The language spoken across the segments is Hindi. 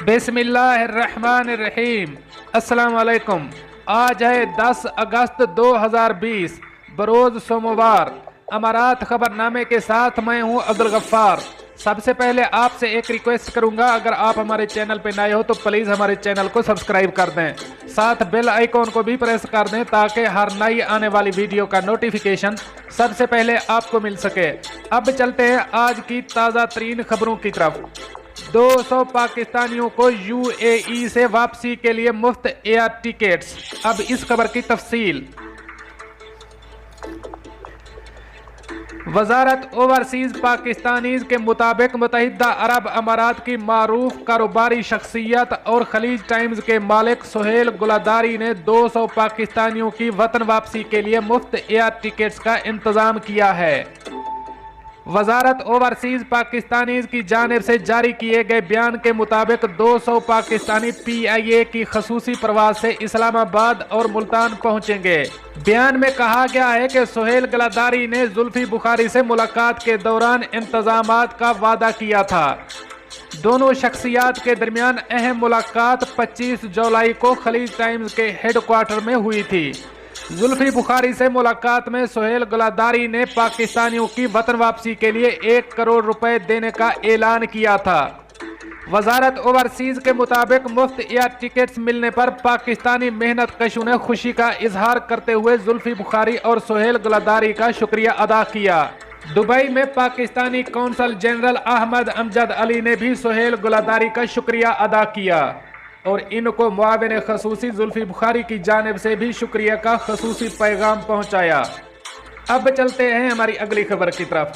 बिस्मिल्लाहिर्रहमानिर्रहीम। अस्सलाम वालेकुम। आज है 10 अगस्त 2020 बरोज़ सोमवार। अमारात खबरनामे के साथ मैं हूं अब्दुल गफ्फार। सबसे पहले आपसे एक रिक्वेस्ट करूंगा, अगर आप हमारे चैनल पे नए हो तो प्लीज़ हमारे चैनल को सब्सक्राइब कर दें, साथ बेल आइकॉन को भी प्रेस कर दें ताकि हर नई आने वाली वीडियो का नोटिफिकेशन सबसे पहले आपको मिल सके। अब चलते हैं आज की ताज़ा तरीन खबरों की तरफ। 200 पाकिस्तानियों को यूएई से वापसी के लिए मुफ्त एयर टिकट्स। अब इस खबर की तफसील। वजारत ओवरसीज पाकिस्तानीज के मुताबिक मुत्तहिदा अरब अमारात की मारूफ कारोबारी शख्सियत और खलीज टाइम्स के मालिक सुहेल गुलादारी ने 200 पाकिस्तानियों की वतन वापसी के लिए मुफ्त एयर टिकट्स का इंतजाम किया है। वजारत ओवरसीज पाकिस्तानीज की जानिब से जारी किए गए बयान के मुताबिक 200 पाकिस्तानी PIA की खसूसी प्रवास से इस्लामाबाद और मुल्तान पहुंचेंगे। बयान में कहा गया है कि सुहेल गलादारी ने जुल्फी बुखारी से मुलाकात के दौरान इंतजामात का वादा किया था। दोनों शख्सियात के दरमियान अहम मुलाकात 25 जुलाई को खलीज टाइम्स के हेडक्वार्टर में हुई थी। जुल्फी बुखारी से मुलाकात में सुहेल गुलादारी ने पाकिस्तानियों की वतन वापसी के लिए 1 करोड़ रुपए देने का ऐलान किया था। वजारत ओवरसीज के मुताबिक मुफ्त एयर टिकट्स मिलने पर पाकिस्तानी मेहनत कशों ने खुशी का इजहार करते हुए जुल्फी बुखारी और सुहेल गुलादारी का शुक्रिया अदा किया। दुबई में पाकिस्तानी कौंसल जनरल अहमद अमजद अली ने भी सुहेल गुलादारी का शुक्रिया अदा किया और इनको मुआविन खसूसी जुल्फी बुखारी की जानिब से भी शुक्रिया का खसूसी पैगाम पहुंचाया। अब चलते हैं हमारी अगली खबर की तरफ।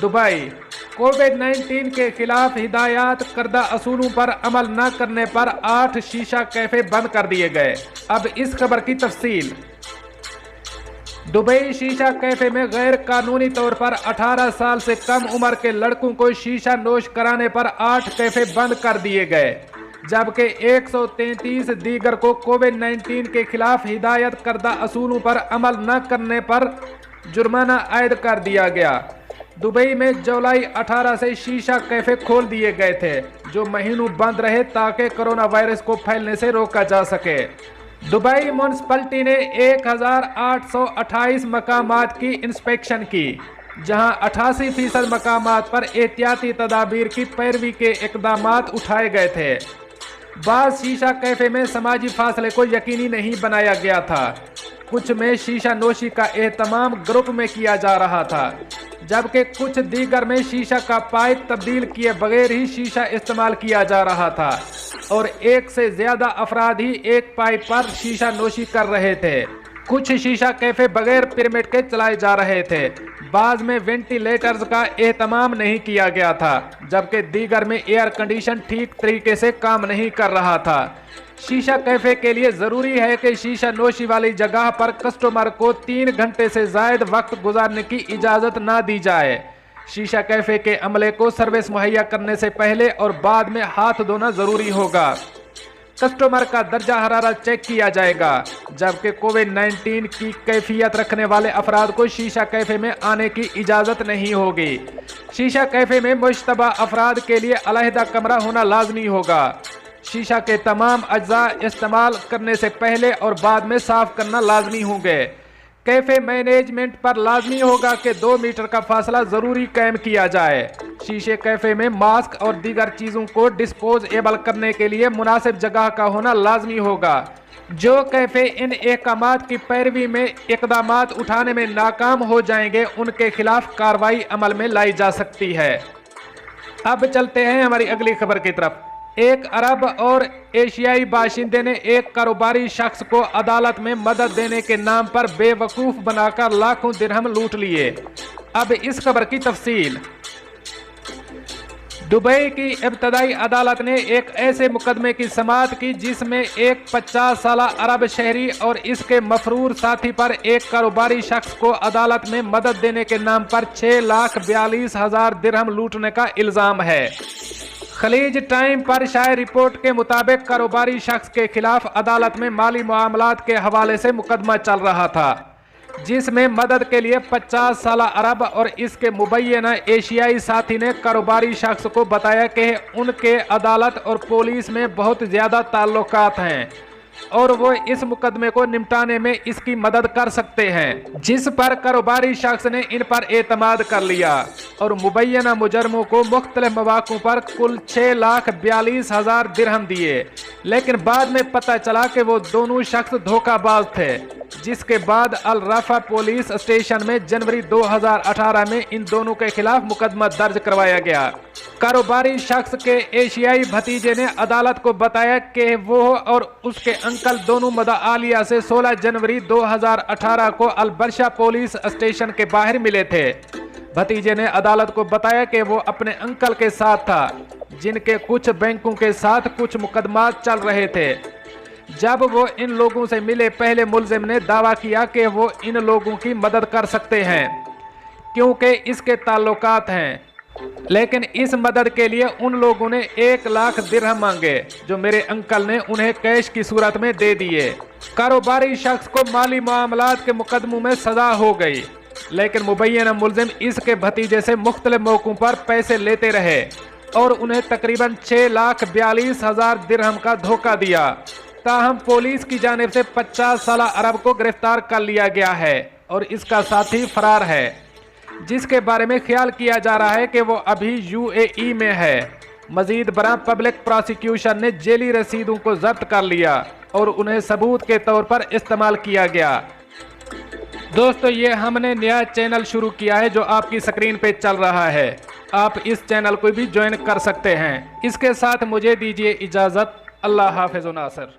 दुबई कोविड-19 के खिलाफ हिदायत करदा असूलों पर अमल न करने पर 8 शीशा कैफे बंद कर दिए गए। अब इस खबर की तफसील। दुबई शीशा कैफे में गैर कानूनी तौर पर 18 साल से कम उम्र के लड़कों को शीशा नोश कराने पर 8 कैफे बंद कर दिए गए, जबकि 133 दीगर को कोविड-19 के खिलाफ हिदायत करदा असूलों पर अमल न करने पर जुर्माना आयद कर दिया गया। दुबई में जुलाई 18 से शीशा कैफे खोल दिए गए थे, जो महीनों बंद रहे ताकि कोरोना वायरस को फैलने से रोका जा सके। दुबई म्यूनिसिपैलिटी ने 1828 मकामात की इंस्पेक्शन की, जहां 88% मकामात पर एहतियाती तदाबीर की पैरवी के इकदामात उठाए गए थे। बाद शीशा कैफे में समाजी फासले को यकीनी नहीं बनाया गया था। कुछ में शीशा नोशी का एहतमाम ग्रुप में किया जा रहा था, जबकि कुछ दीगर में शीशा का पाइप तब्दील किए बगैर ही शीशा इस्तेमाल किया जा रहा था और एक से ज्यादा अफराद ही एक पाइप पर शीशा नोशी कर रहे थे। कुछ शीशा कैफे बगैर पिरमिड के चलाए जा रहे थे। बाज़ में वेंटिलेटर्स का एहतमाम नहीं किया गया था, जबकि दीगर में एयर कंडीशन ठीक तरीके से काम नहीं कर रहा था। शीशा कैफे के लिए ज़रूरी है कि शीशा नोशी वाली जगह पर कस्टमर को 3 घंटे से ज़ायद वक्त गुजारने की इजाज़त ना दी जाए। शीशा कैफे के अमले को सर्विस मुहैया करने से पहले और बाद में हाथ धोना ज़रूरी होगा। कस्टमर का दर्जा हरारत चेक किया जाएगा, जबकि कोविड-19 की कैफियत रखने वाले अफराद को शीशा कैफे में आने की इजाज़त नहीं होगी। शीशा कैफे में मुश्तबा अफराद के लिए अलहदा कमरा होना लाजमी होगा। शीशा के तमाम अज्जा इस्तेमाल करने से पहले और बाद में साफ करना लाजमी होंगे। कैफे मैनेजमेंट पर लाजमी होगा कि 2 मीटर का फासला ज़रूरी कायम किया जाए। शीशे कैफे में मास्क और दीगर चीज़ों को डिस्पोजेबल करने के लिए मुनासिब जगह का होना लाजमी होगा। जो कैफे इन अहकामात की पैरवी में इकदामात उठाने में नाकाम हो जाएंगे, उनके खिलाफ कार्रवाई अमल में लाई जा सकती है। अब चलते हैं हमारी अगली खबर की तरफ। एक अरब और एशियाई बाशिंदे ने एक कारोबारी शख्स को अदालत में मदद देने के नाम पर बेवकूफ़ बनाकर लाखों दिरहम लूट लिए। अब इस खबर की तफसील। दुबई की इब्तदाई अदालत ने एक ऐसे मुकदमे की समाअत की जिसमें एक 50 साला अरब शहरी और इसके मफरूर साथी पर एक कारोबारी शख्स को अदालत में मदद देने के नाम पर 6,42,000 दिरहम लूटने का इल्ज़ाम है। खलीज टाइम पर शाये रिपोर्ट के मुताबिक कारोबारी शख्स के खिलाफ अदालत में माली मामलात के हवाले से मुकदमा चल रहा था। जिसमें मदद के लिए 50 साला अरब और इसके मुबैना एशियाई साथी ने कारोबारी शख्स को बताया कि उनके अदालत और पुलिस में बहुत ज़्यादा ताल्लुकात हैं और वो इस मुकदमे को निपटाने में इसकी मदद कर सकते हैं, जिस पर कारोबारी शख्स ने इन पर एतमाद कर लिया और मुबैना मुजरमों को मुख्तलिफ मौक़ों पर कुल 6,42,000 दिरहम दिए। लेकिन बाद में पता चला कि वो दोनों शख्स धोखाबाज थे, जिसके बाद अल रफा पुलिस स्टेशन में जनवरी 2018 में इन दोनों के खिलाफ मुकदमा दर्ज करवाया गया। कारोबारी शख्स के एशियाई भतीजे ने अदालत को बताया कि वो और उसके अंकल दोनों मदाआलिया से 16 जनवरी 2018 को अलबरशा पुलिस स्टेशन के बाहर मिले थे। भतीजे ने अदालत को बताया कि वो अपने अंकल के साथ था, जिनके कुछ बैंकों के साथ कुछ मुकदमा चल रहे थे। जब वो इन लोगों से मिले, पहले मुलजिम ने दावा किया कि वो इन लोगों की मदद कर सकते हैं क्योंकि इसके ताल्लुकात हैं, लेकिन इस मदद के लिए उन लोगों ने 1 लाख दिरहम मांगे, जो मेरे अंकल ने उन्हें कैश की सूरत में दे दिए। कारोबारी शख्स को माली मामलात के मुकदमों में सजा हो गई, लेकिन मुबैना मुलजिम इसके भतीजे से मुख्तलिफ मौकों पर पैसे लेते रहे और उन्हें तकरीबन 6,42,000 दिरहम का धोखा दिया। ताहम पुलिस की जानिब से 50 साला अरब को गिरफ्तार कर लिया गया है और इसका साथी फरार है, जिसके बारे में ख्याल किया जा रहा है कि वो अभी UAE में है। मजीद बरा पब्लिक प्रोसिक्यूशन ने जेली रसीदों को जब्त कर लिया और उन्हें सबूत के तौर पर इस्तेमाल किया गया। दोस्तों, ये हमने नया चैनल शुरू किया है जो आपकी स्क्रीन पे चल रहा है। आप इस चैनल को भी ज्वाइन कर सकते हैं। इसके साथ मुझे दीजिए इजाज़त। अल्लाह हाफ़िज़ नासर।